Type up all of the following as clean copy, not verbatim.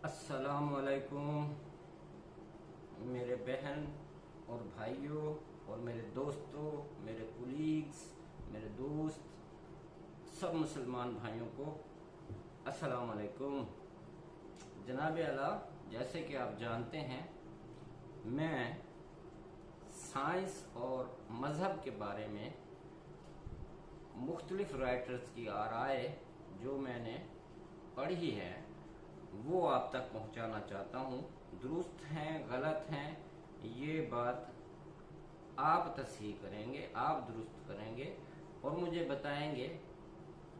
अस्सलाम वालेकुम मेरे बहन और भाइयों और मेरे दोस्तों, मेरे कुलीग्स, मेरे दोस्त, सब मुसलमान भाइयों को अस्सलाम वालेकुम। जनाब आला, जैसे कि आप जानते हैं, मैं साइंस और मज़हब के बारे में मुख्तलिफ राइटर्स की आराय जो मैंने पढ़ी है वो आप तक पहुंचाना चाहता हूं। दुरुस्त हैं, गलत हैं, ये बात आप तस्हीह करेंगे, आप दुरुस्त करेंगे और मुझे बताएंगे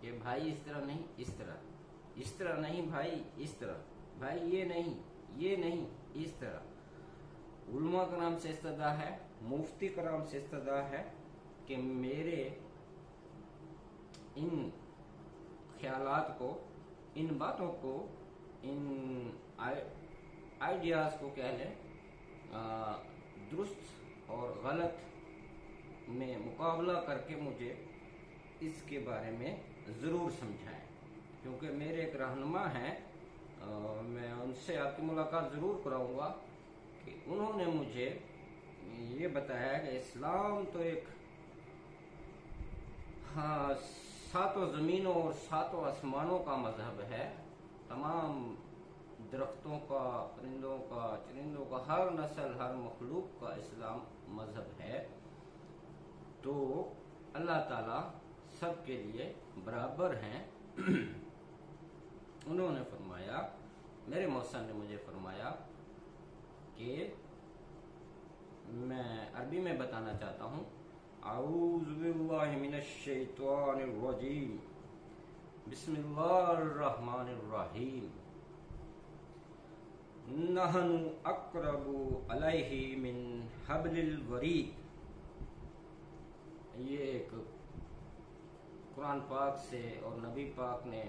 कि भाई इस तरह नहीं, इस तरह नहीं भाई, इस तरह भाई, ये नहीं, इस तरह। उलमा कराम से इस्तदा है, मुफ्ती कराम से इस्तदा है कि मेरे इन ख्यालात को, इन बातों को, इन आइडियाज को कह लें, दुरुस्त और गलत में मुकाबला करके मुझे इसके बारे में ज़रूर समझाएं, क्योंकि मेरे एक रहनुमा हैं, मैं उनसे आपकी मुलाकात ज़रूर कराऊंगा कि उन्होंने मुझे ये बताया कि इस्लाम तो एक सातों ज़मीनों और सातों आसमानों का मजहब है। तमाम दरख्तों का, परिंदों का, चरिंदों का, हर नस्ल, हर मखलूक का इस्लाम मजहब है। तो अल्लाह ताला सबके लिए बराबर हैं। उन्होंने फरमाया, मेरे मौसन ने मुझे फरमाया कि मैं अरबी में बताना चाहता हूँ। औज़ु बिल्लाहि मिनश शैतानिर रजीम, बिस्मिल्लाहिर रहमानिर रहीम, नहनु अक़रबु अलैहि मिन हब्लिल वरीद। ये एक कुरान पाक से और नबी पाक ने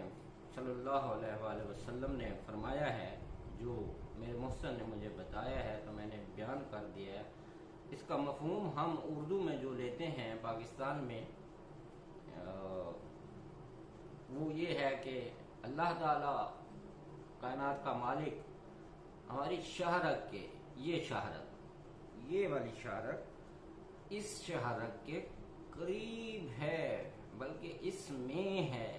सल्लल्लाहु अलैहि वसल्लम ने फरमाया है, जो मेरे मुहसन ने मुझे बताया है तो मैंने बयान कर दिया है। इसका मफहूम हम उर्दू में जो लेते हैं पाकिस्तान में, वो ये है कि अल्लाह ताला कायनात का मालिक हमारी शाहरग के, ये शाहरग, ये वाली शाहरग इस शाहरग के करीब है, बल्कि इसमें है।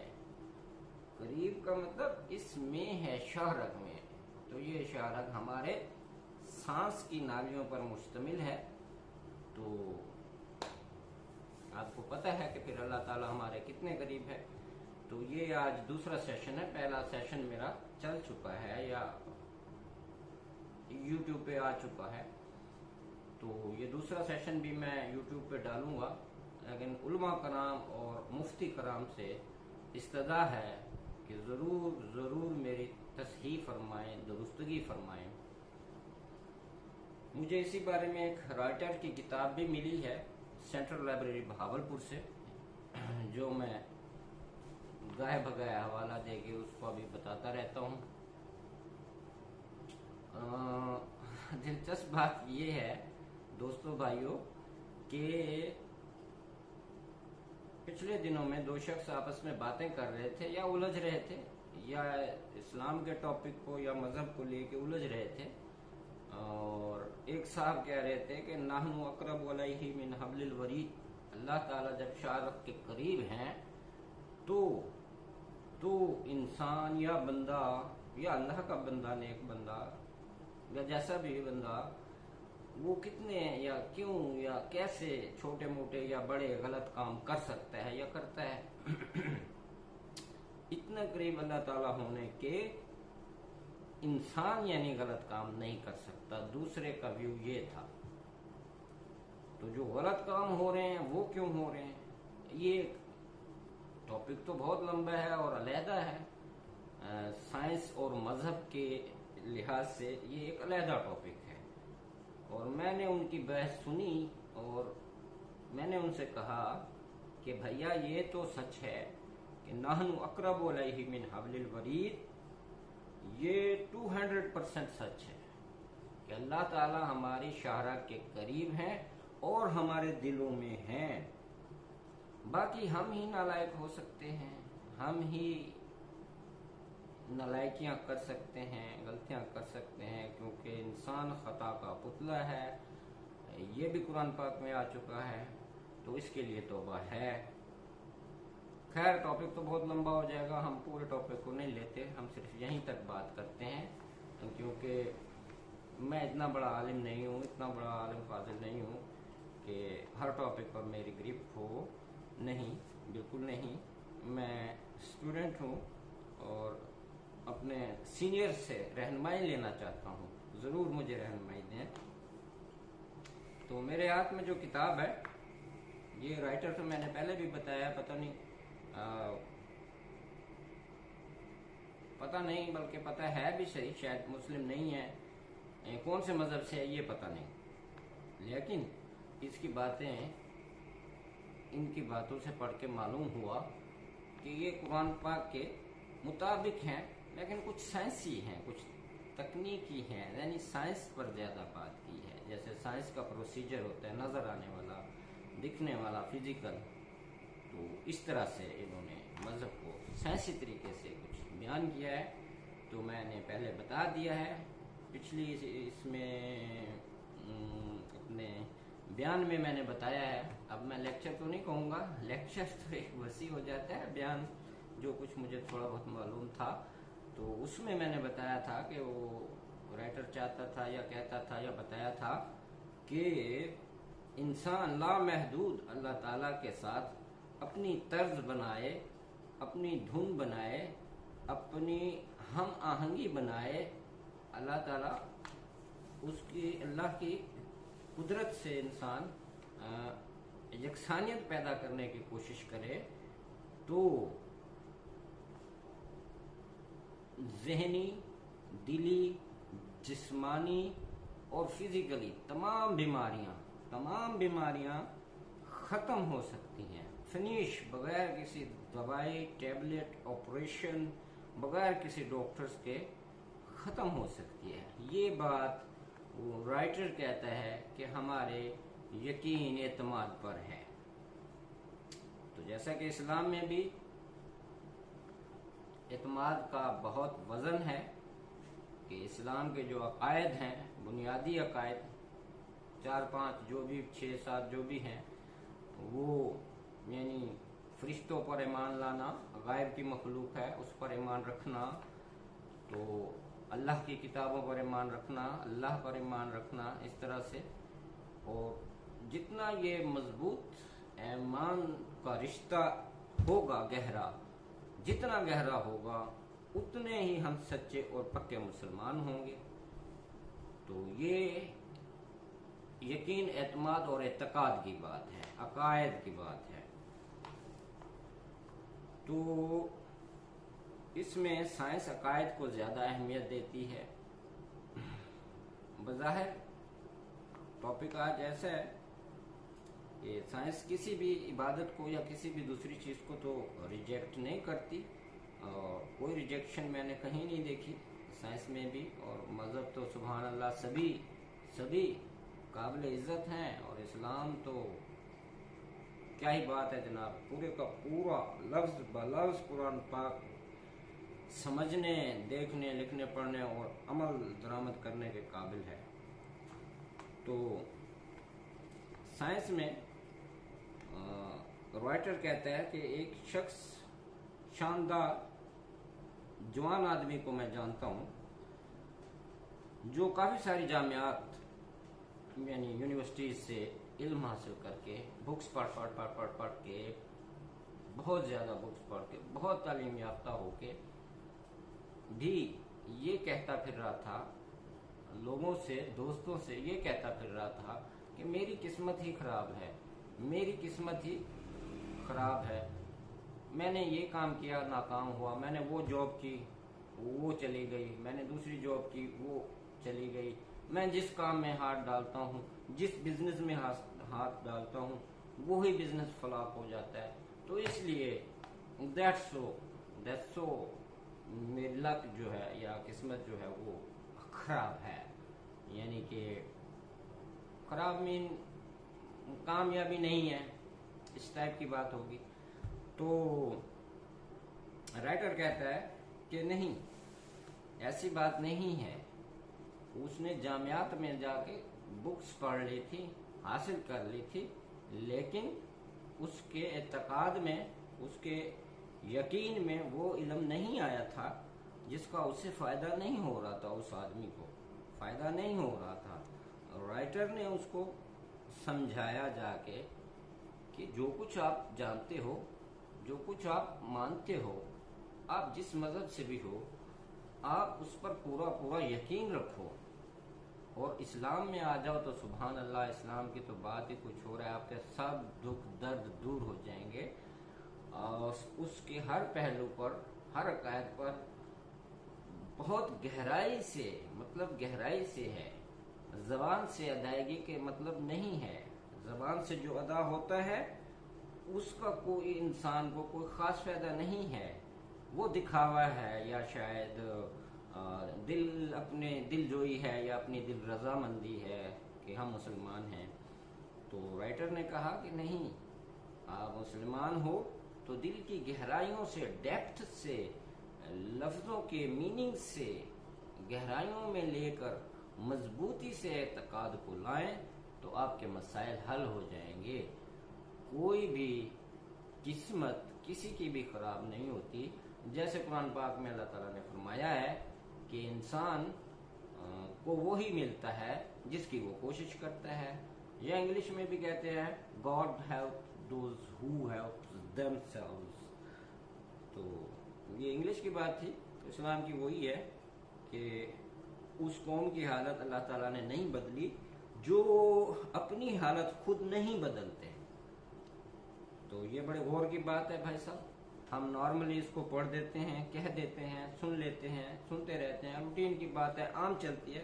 करीब का मतलब इसमें है, शाहरग में। तो ये शाहरग हमारे सांस की नालियों पर मुश्तमिल है। तो आपको पता है कि फिर अल्लाह ताला हमारे कितने करीब है। तो ये आज दूसरा सेशन है। पहला सेशन मेरा चल चुका है या YouTube पे आ चुका है, तो ये दूसरा सेशन भी मैं YouTube पे डालूंगा। लेकिन उलमा कराम और मुफ्ती कराम से इस्तदा है कि ज़रूर मेरी तस्हीह फरमाएं, दुरुस्तगी फरमाएं। मुझे इसी बारे में एक राइटर की किताब भी मिली है सेंट्रल लाइब्रेरी बहावलपुर से, जो मैं गाय बगाया हवाला देके उसको अभी बताता रहता हूँ। दिलचस्प बात ये है दोस्तों, भाइयों, कि पिछले दिनों में दो शख्स आपस में बातें कर रहे थे या उलझ रहे थे, या इस्लाम के टॉपिक को या मजहब को लेके उलझ रहे थे। और एक साहब कह रहे थे कि नाहनु अक़रबु अलैहि मिन हब्लिल वरीद, अल्लाह ताला जब शाहरग के करीब हैं तो इंसान या बंदा या अल्लाह का बंदा, नेक बंदा या जैसा भी बंदा, वो कितने या क्यों या कैसे छोटे मोटे या बड़े गलत काम कर सकता है या करता है। इतना करीब अल्लाह ताला होने के इंसान यानी गलत काम नहीं कर सकता। दूसरे का व्यू ये था। तो जो गलत काम हो रहे हैं वो क्यों हो रहे हैं, ये टॉपिक तो बहुत लंबा है और अलहदा है। साइंस और मजहब के लिहाज से ये एक अलहदा टॉपिक है। और मैंने उनकी बहस सुनी और मैंने उनसे कहा कि भैया ये तो सच है कि नहनु अक़रबु अलैहि मिन हब्लिल वरीद, ये 200% सच है कि अल्लाह ताला हमारी शाहरग के करीब हैं और हमारे दिलों में हैं। बाकी हम ही नालायक हो सकते हैं, हम ही नालायकियाँ कर सकते हैं, गलतियाँ कर सकते हैं, क्योंकि इंसान खता का पुतला है। ये भी कुरान पाक में आ चुका है, तो इसके लिए तौबा है। खैर, टॉपिक तो बहुत लंबा हो जाएगा, हम पूरे टॉपिक को नहीं लेते, हम सिर्फ यहीं तक बात करते हैं, क्योंकि मैं इतना बड़ा आलिम नहीं हूँ, इतना बड़ा आलिम फाजिल नहीं हूँ कि हर टॉपिक पर मेरी ग्रिप हो। नहीं, बिल्कुल नहीं। मैं स्टूडेंट हूँ और अपने सीनियर से रहनुमाई लेना चाहता हूँ, ज़रूर मुझे रहनुमाई दें। तो मेरे हाथ में जो किताब है, ये राइटर तो मैंने पहले भी बताया, पता नहीं बल्कि पता है भी सही, शायद मुस्लिम नहीं है, कौन से मज़हब से है ये पता नहीं, लेकिन इसकी बातें, इनकी बातों से पढ़ के मालूम हुआ कि ये कुरान पाक के मुताबिक हैं, लेकिन कुछ साइंसी हैं, कुछ तकनीकी हैं, यानी साइंस पर ज़्यादा बात की है। जैसे साइंस का प्रोसीजर होता है, नज़र आने वाला, दिखने वाला, फिजिकल, तो इस तरह से इन्होंने मज़हब को साइंसी तरीके से कुछ बयान किया है। तो मैंने पहले बता दिया है पिछली इसमें अपने बयान में मैंने बताया है। अब मैं लेक्चर तो नहीं कहूँगा, लेक्चर तो एक वसी हो जाता है, बयान जो कुछ मुझे थोड़ा बहुत मालूम था, तो उसमें मैंने बताया था कि वो राइटर चाहता था या कहता था या बताया था कि इंसान लामहदूद अल्लाह ताला के साथ अपनी तर्ज बनाए, अपनी धुन बनाए, अपनी हम आहंगी बनाए, अल्लाह ताला उसकी, अल्लाह की कुदरत से इंसान यकसानियत पैदा करने की कोशिश करे, तो ज़हनी, दिली, जिस्मानी और फिजिकली तमाम बीमारियां ख़त्म हो सकती हैं, फिनिश, बगैर किसी दवाई, टैबलेट, ऑपरेशन, बगैर किसी डॉक्टर्स के ख़त्म हो सकती है। ये बात वो राइटर कहता है कि हमारे यकीन एतमाद पर है। तो जैसा कि इस्लाम में भी एतमाद का बहुत वज़न है कि इस्लाम के जो अकायद हैं, बुनियादी अकायद 4-5 जो भी 6-7 जो भी हैं, वो यानी फरिश्तों पर ईमान लाना, गायब की मखलूक है उस पर ईमान रखना, तो अल्लाह की किताबों पर ईमान रखना, अल्लाह पर ईमान रखना, इस तरह से। और जितना ये मजबूत ईमान का रिश्ता होगा गहरा, जितना गहरा होगा उतने ही हम सच्चे और पक्के मुसलमान होंगे। तो ये यकीन, एतमाद और एतकाद की बात है, अकायद की बात है। तो इसमें साइंस अकायद को ज़्यादा अहमियत देती है। बज़ाहिर टॉपिक आज ऐसा है कि साइंस किसी भी इबादत को या किसी भी दूसरी चीज़ को तो रिजेक्ट नहीं करती, और कोई रिजेक्शन मैंने कहीं नहीं देखी साइंस में भी। और मज़हब तो सुभान अल्लाह सभी काबिल इज़्ज़त हैं, और इस्लाम तो क्या ही बात है जनाब, पूरे का पूरा लफ्ज़ ब लफ्ज़ कुरान पाक समझने, देखने, लिखने, पढ़ने और अमल दरामद करने के काबिल है। तो साइंस में राइटर कहता है कि एक शख्स, शानदार जवान आदमी को मैं जानता हूँ जो काफ़ी सारी जामियात यानी यूनिवर्सिटीज़ से इल्म हासिल करके, बुक्स पढ़ के, बहुत ज़्यादा बुक्स पढ़ के, बहुत तालीम याफ्ता होके भी ये कहता फिर रहा था लोगों से, दोस्तों से ये कहता फिर रहा था कि मेरी किस्मत ही ख़राब है, मेरी किस्मत ही ख़राब है, मैंने ये काम किया नाकाम हुआ, मैंने वो जॉब की वो चली गई, मैंने दूसरी जॉब की वो चली गई, मैं जिस काम में हाथ डालता हूँ, जिस बिजनेस में हाथ डालता हूँ, वो ही बिजनेस फलाप हो जाता है। तो इसलिए दैट्स सो मेरी लक जो है या किस्मत जो है वो ख़राब है, यानी कि ख़राब मीन कामयाबी नहीं है, इस टाइप की बात होगी। तो राइटर कहता है कि नहीं, ऐसी बात नहीं है। उसने जामियात में जाके बुक्स पढ़ ली थी, हासिल कर ली थी, लेकिन उसके एतकाद में, उसके यकीन में वो इल्म नहीं आया था जिसका उससे फ़ायदा नहीं हो रहा था, उस आदमी को फ़ायदा नहीं हो रहा था। राइटर ने उसको समझाया जाके कि जो कुछ आप जानते हो, जो कुछ आप मानते हो, आप जिस मज़हब से भी हो, आप उस पर पूरा पूरा यकीन रखो और इस्लाम में आ जाओ तो सुभान अल्लाह, इस्लाम की तो बात ही कुछ हो रहा है। आपके सब दुख दर्द दूर हो जाएंगे और उसके हर पहलू पर, हर आयत पर बहुत गहराई से, मतलब गहराई से है। ज़बान से अदायगी के मतलब नहीं है। ज़बान से जो अदा होता है उसका कोई इंसान को कोई ख़ास फ़ायदा नहीं है, वो दिखावा है या शायद दिल, अपने दिल जोई है या अपनी दिल रजामंदी है कि हम मुसलमान हैं। तो राइटर ने कहा कि नहीं, आप मुसलमान हो तो दिल की गहराइयों से, डेप्थ से, लफ्ज़ों के मीनिंग से गहराइयों में लेकर मजबूती से एतकाद को लाएं तो आपके मसाइल हल हो जाएंगे। कोई भी किस्मत किसी की भी ख़राब नहीं होती। जैसे कुरान पाक में अल्लाह ताला ने फरमाया है कि इंसान को वही मिलता है जिसकी वो कोशिश करता है, या इंग्लिश में भी कहते हैं God help those who help themselves. तो ये इंग्लिश की बात थी। इस्लाम की वही है कि उस कौम की हालत अल्लाह ताला ने नहीं बदली जो अपनी हालत खुद नहीं बदलते। तो ये बड़े गौर की बात है भाई साहब। हम नॉर्मली इसको पढ़ देते हैं, कह देते हैं, सुन लेते हैं, सुनते रहते हैं, रूटीन की बात है, आम चलती है,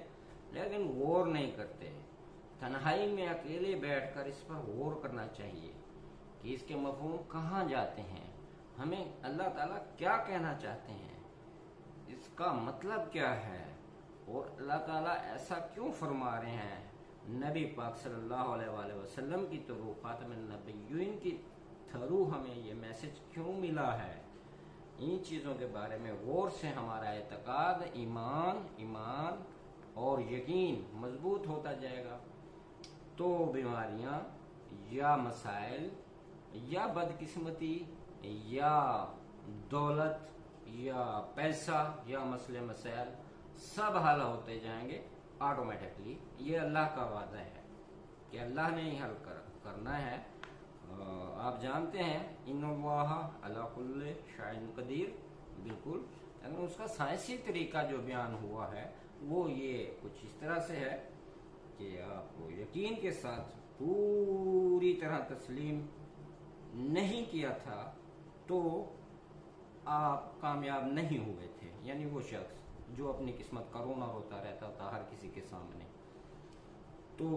लेकिन गौर नहीं करते। तन्हाई में अकेले बैठकर इस पर गौर करना चाहिए कि इसके मफ़हूम कहाँ जाते हैं, हमें अल्लाह ताला क्या कहना चाहते हैं, इसका मतलब क्या है और अल्लाह ताला ऐसा क्यों फरमा रहे हैं। नबी पाक सल्लल्लाहु अलैहि वसल्लम की तो खातमुन नबिय्यीन की थ्रू हमें ये मैसेज क्यों मिला है। इन चीज़ों के बारे में गौर से हमारा एतकाद, ईमान और यकीन मजबूत होता जाएगा तो बीमारियां या मसाइल या बदकिस्मती या दौलत या पैसा या मसले मसाइल सब हल होते जाएंगे ऑटोमेटिकली। ये अल्लाह का वादा है कि अल्लाह ने ही हल करना है। आप जानते हैं इन्नल्लाह अला कुल्लि शैइन कदीर, बिल्कुल। लेकिन उसका साइंसी तरीका जो बयान हुआ है वो ये कुछ इस तरह से है कि आपको यकीन के साथ पूरी तरह तस्लीम नहीं किया था तो आप कामयाब नहीं हुए थे। यानी वो शख्स जो अपनी किस्मत का रोना रोता रहता था हर किसी के सामने, तो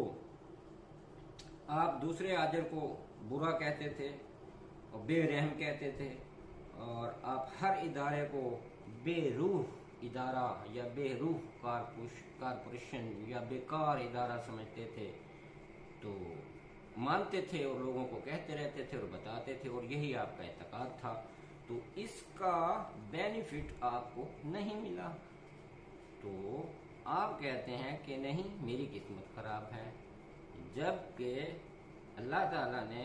आप दूसरे आजर को बुरा कहते थे और बेरहम कहते थे, और आप हर इदारे को बेरूह इदारा या बेरूह कारपोरेशन या बेकार इदारा समझते थे, तो मानते थे और लोगों को कहते रहते थे और बताते थे, और यही आपका एतकाद था। तो इसका बेनिफिट आपको नहीं मिला, तो आप कहते हैं कि नहीं मेरी किस्मत खराब है, जबकि अल्लाह ताला ने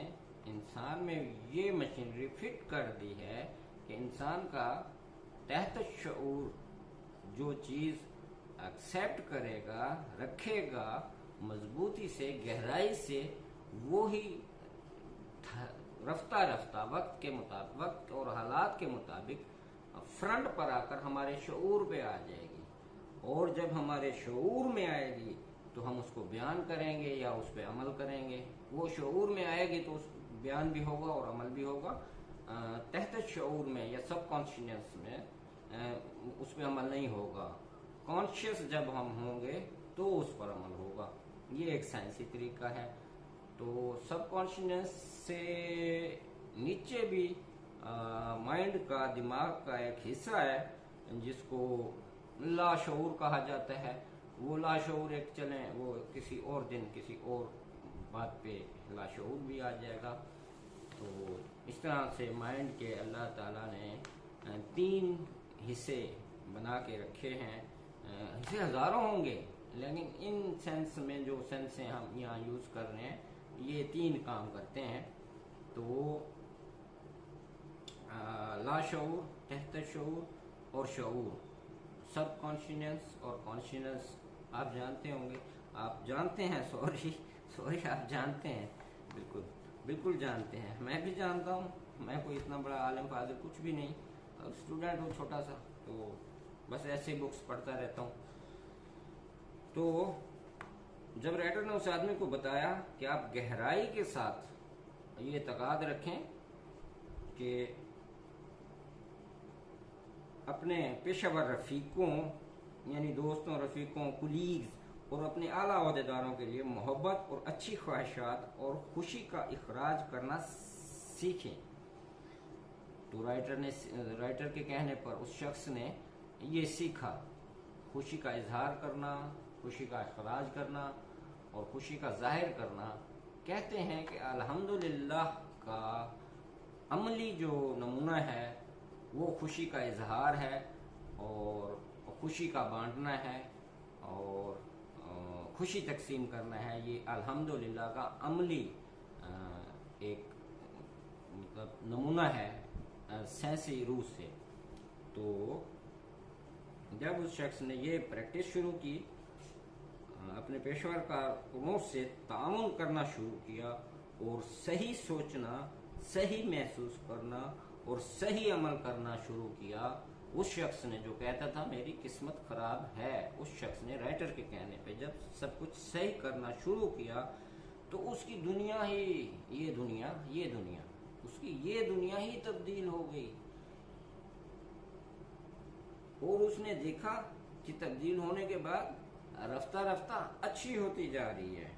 इंसान में ये मशीनरी फिट कर दी है कि इंसान का तहत शऊर जो चीज़ एक्सेप्ट करेगा, रखेगा मजबूती से, गहराई से, वो ही रफ्ता रफ्ता वक्त के मुताबिक, वक्त और हालात के मुताबिक फ्रंट पर आकर हमारे शऊर पे आ जाएगी। और जब हमारे शऊर में आएगी तो हम उसको बयान करेंगे या उस पर अमल करेंगे। वो शऊर में आएगी तो उस बयान भी होगा और अमल भी होगा। तहत शऊर में या सब कॉन्शियस में उस पर अमल नहीं होगा। कॉन्शियस जब हम होंगे तो उस पर अमल होगा। ये एक साइंसी तरीका है। तो सब कॉन्शियस से नीचे भी माइंड का, दिमाग का एक हिस्सा है जिसको लाशऊर कहा जाता है। वो लाशऊर एक चले, वो किसी और दिन किसी और बात पे लाशऊर भी आ जाएगा। तो इस तरह से माइंड के अल्लाह ताला ने 3 हिस्से बना के रखे हैं, ऐसे हज़ारों होंगे, लेकिन इन सेंस में जो सेंस हम यहाँ यूज़ कर रहे हैं ये 3 काम करते हैं। तो लाशऊर, तहत शऊर और शऊर, सब कॉन्शियस और कॉन्शियस आप जानते होंगे, आप जानते हैं, सॉरी आप जानते हैं, बिल्कुल बिल्कुल जानते हैं, मैं भी जानता हूँ, मैं कोई इतना बड़ा आलिम फाजिल कुछ भी नहीं, स्टूडेंट हूँ छोटा सा, तो बस ऐसे बुक्स पढ़ता रहता हूँ। तो जब राइटर ने उस आदमी को बताया कि आप गहराई के साथ ये तकाद रखें कि अपने पेशेवर रफ़ीकों यानी दोस्तों, रफ़ीकों, कुलीग्स और अपने आला ओहदेदारों के लिए मोहब्बत और अच्छी ख्वाहिशात और खुशी का इखराज करना सीखें। तो राइटर के कहने पर उस शख्स ने ये सीखा, खुशी का इजहार करना, खुशी का इखराज करना और खुशी का जाहिर करना। कहते हैं कि अल्हम्दुलिल्लाह का अमली जो नमूना है वो खुशी का इजहार है और खुशी का बांटना है और खुशी तकसीम करना है। ये अल्हम्दुलिल्लाह का अमली एक मतलब नमूना है सेंसी रूह से। तो जब उस शख्स ने ये प्रैक्टिस शुरू की, अपने पेशेवर कारकुनों से ताउन करना शुरू किया और सही सोचना, सही महसूस करना और सही अमल करना शुरू किया, उस शख्स ने जो कहता था मेरी किस्मत खराब है, उस शख्स ने राइटर के कहने पे जब सब कुछ सही करना शुरू किया तो उसकी दुनिया ही ये दुनिया उसकी ये दुनिया ही तब्दील हो गई। और उसने देखा कि तब्दील होने के बाद रफ्ता रफ्ता अच्छी होती जा रही है।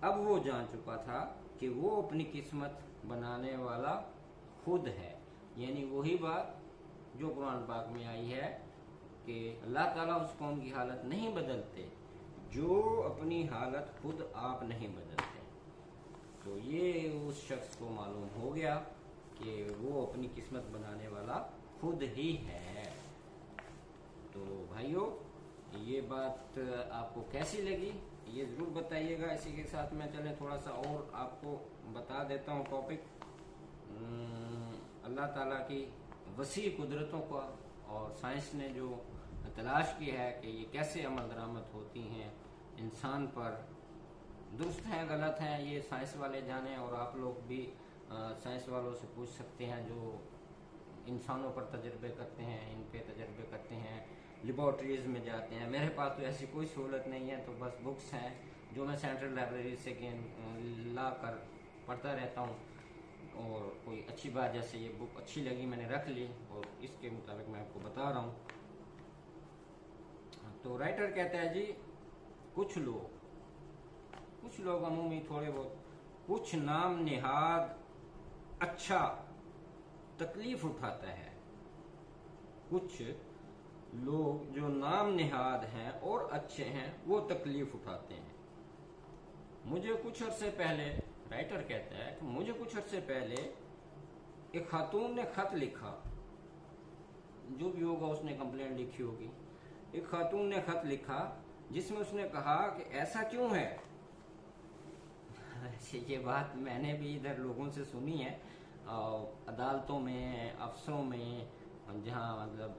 अब वो जान चुका था कि वो अपनी किस्मत बनाने वाला खुद है, यानी वही बात जो कुरान पाक में आई है कि अल्लाह ताला उस कौम की हालत नहीं बदलते जो अपनी हालत खुद आप नहीं बदलते। तो ये उस शख्स को मालूम हो गया कि वो अपनी किस्मत बनाने वाला खुद ही है। तो भाइयों, ये बात आपको कैसी लगी ये ज़रूर बताइएगा। इसी के साथ मैं चले थोड़ा सा और आपको बता देता हूँ टॉपिक, अल्लाह ताला की वसी कुदरतों का और साइंस ने जो तलाश की है कि ये कैसे अमल दरामद होती हैं इंसान पर, दुरुस्त हैं गलत हैं ये साइंस वाले जाने, और आप लोग भी साइंस वालों से पूछ सकते हैं जो इंसानों पर तजर्बे करते हैं, इन पे तजर्बे करते हैं, लेबॉर्ट्रीज में जाते हैं। मेरे पास तो ऐसी कोई सहूलत नहीं है, तो बस बुक्स हैं जो मैं सेंट्रल लाइब्रेरी से ला कर पढ़ता रहता हूँ, और कोई अच्छी बात जैसे ये बुक अच्छी लगी मैंने रख ली और इसके मुताबिक मैं आपको बता रहा हूँ। तो राइटर कहता है जी, कुछ लोग अमूमी थोड़े बहुत कुछ नाम निहाद अच्छा तकलीफ उठाता है, कुछ लोग जो नाम निहाद हैं और अच्छे हैं वो तकलीफ उठाते हैं। मुझे कुछ अरसे पहले, राइटर कहता है कि मुझे कुछ अरसे पहले एक खातून ने खत लिखा, जो भी होगा उसने कंप्लेंट लिखी होगी, एक खातून ने खत लिखा जिसमें उसने कहा कि ऐसा क्यों है। ये बात मैंने भी इधर लोगों से सुनी है, अदालतों में, अफसरों में, जहाँ मतलब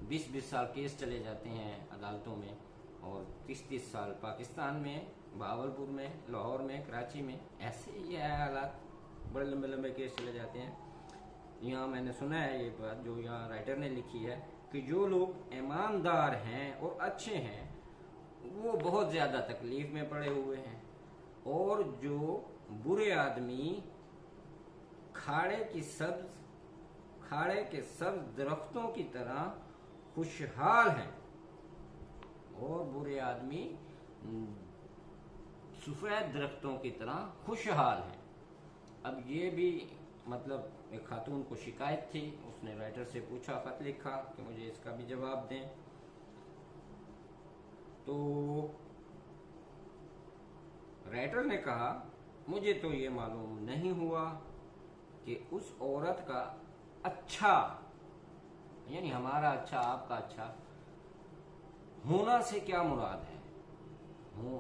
20-20 साल केस चले जाते हैं अदालतों में, और 30-30 साल पाकिस्तान में, भावलपुर में, लाहौर में, कराची में, ऐसे ही है हालात, बड़े लंबे लंबे केस चले जाते हैं। यहाँ मैंने सुना है ये बात जो यहाँ राइटर ने लिखी है कि जो लोग ईमानदार हैं और अच्छे हैं वो बहुत ज़्यादा तकलीफ में पड़े हुए हैं, और जो बुरे आदमी खाड़े के सब्ज दरख्तों की तरह खुशहाल हैं, और बुरे आदमी सफेद दरख्तों की तरह खुशहाल हैं। अब ये भी मतलब एक खातून को शिकायत थी, उसने राइटर से पूछा, खत लिखा कि मुझे इसका भी जवाब दें। तो राइटर ने कहा मुझे तो ये मालूम नहीं हुआ कि उस औरत का अच्छा यानी हमारा अच्छा, आपका अच्छा होना से क्या मुराद है?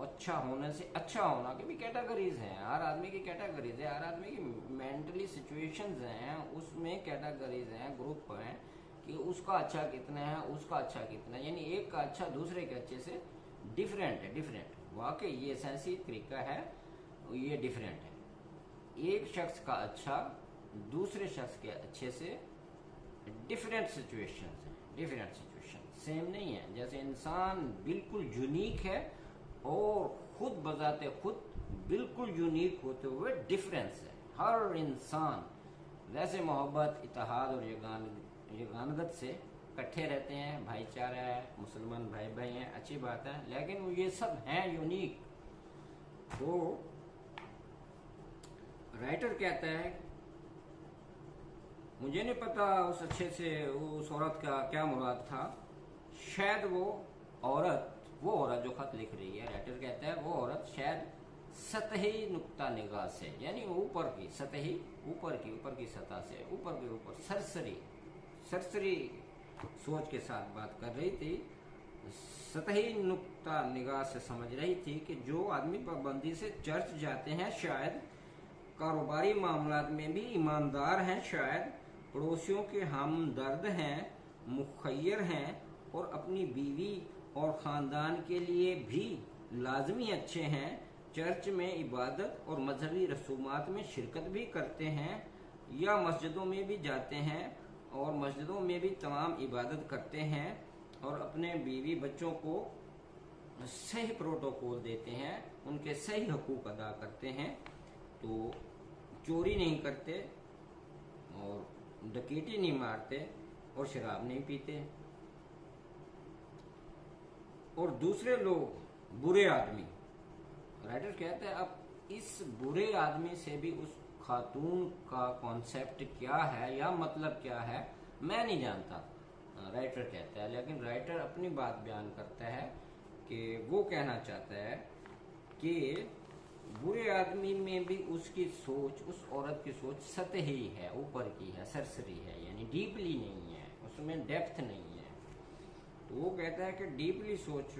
अच्छा होने से अच्छा होना की भी कैटेगरीज हैं, हर आदमी की कैटेगरीज है, हर आदमी की मेंटली सिचुएशंस हैं, उसमें कैटेगरीज हैं, ग्रुप हैं कि उसका अच्छा कितना है, उसका अच्छा कितना है। यानी एक का अच्छा दूसरे के अच्छे से डिफरेंट है, डिफरेंट। वाकई ये सेंसी तरीका है, ये डिफरेंट है। एक शख्स का अच्छा दूसरे शख्स के अच्छे से डिफरेंट सिचुएशंस हैं, डिफरेंट सिचुएशन सेम नहीं है। जैसे इंसान बिल्कुल यूनिक है और खुद बजाते खुद बिल्कुल यूनिक होते हुए डिफरेंस है हर इंसान। वैसे मोहब्बत, इत्तेहाद और यगानगत से इकट्ठे रहते हैं, भाईचारा है, मुसलमान भाई भाई हैं, अच्छी बात है, लेकिन वो ये सब हैं यूनिक। तो राइटर कहता है, मुझे नहीं पता उस अच्छे से उस औरत का क्या मुराद था, शायद वो औरत जो खत लिख रही है, राइटर कहता है वो औरत शायद सतही नुक्ता निगाह से, यानी ऊपर की सतही, ऊपर की सतह से, ऊपर के ऊपर सरसरी सोच के साथ बात कर रही थी, सतही नुक्ता निगाह से समझ रही थी कि जो आदमी पाबंदी से चर्च जाते हैं शायद कारोबारी मामलात में भी ईमानदार हैं, शायद पड़ोसियों के हमदर्द हैं, मुखय्यर हैं और अपनी बीवी और ख़ानदान के लिए भी लाजमी अच्छे हैं, चर्च में इबादत और मजहबी रसूमात में शिरकत भी करते हैं या मस्जिदों में भी जाते हैं और मस्जिदों में भी तमाम इबादत करते हैं और अपने बीवी बच्चों को सही प्रोटोकॉल देते हैं, उनके सही हकूक अदा करते हैं, तो चोरी नहीं करते और डकैती नहीं मारते और शराब नहीं पीते। और दूसरे लोग बुरे आदमी, राइटर कहते हैं अब इस बुरे आदमी से भी उस खातून का कॉन्सेप्ट क्या है या मतलब क्या है मैं नहीं जानता, राइटर कहता है, लेकिन राइटर अपनी बात बयान करता है कि वो कहना चाहता है कि बुरे आदमी में भी उसकी सोच, उस औरत की सोच सतही है, ऊपर की है, सरसरी है, यानी डीपली नहीं है, उसमें डेप्थ नहीं है। तो वो कहता है कि डीपली सोच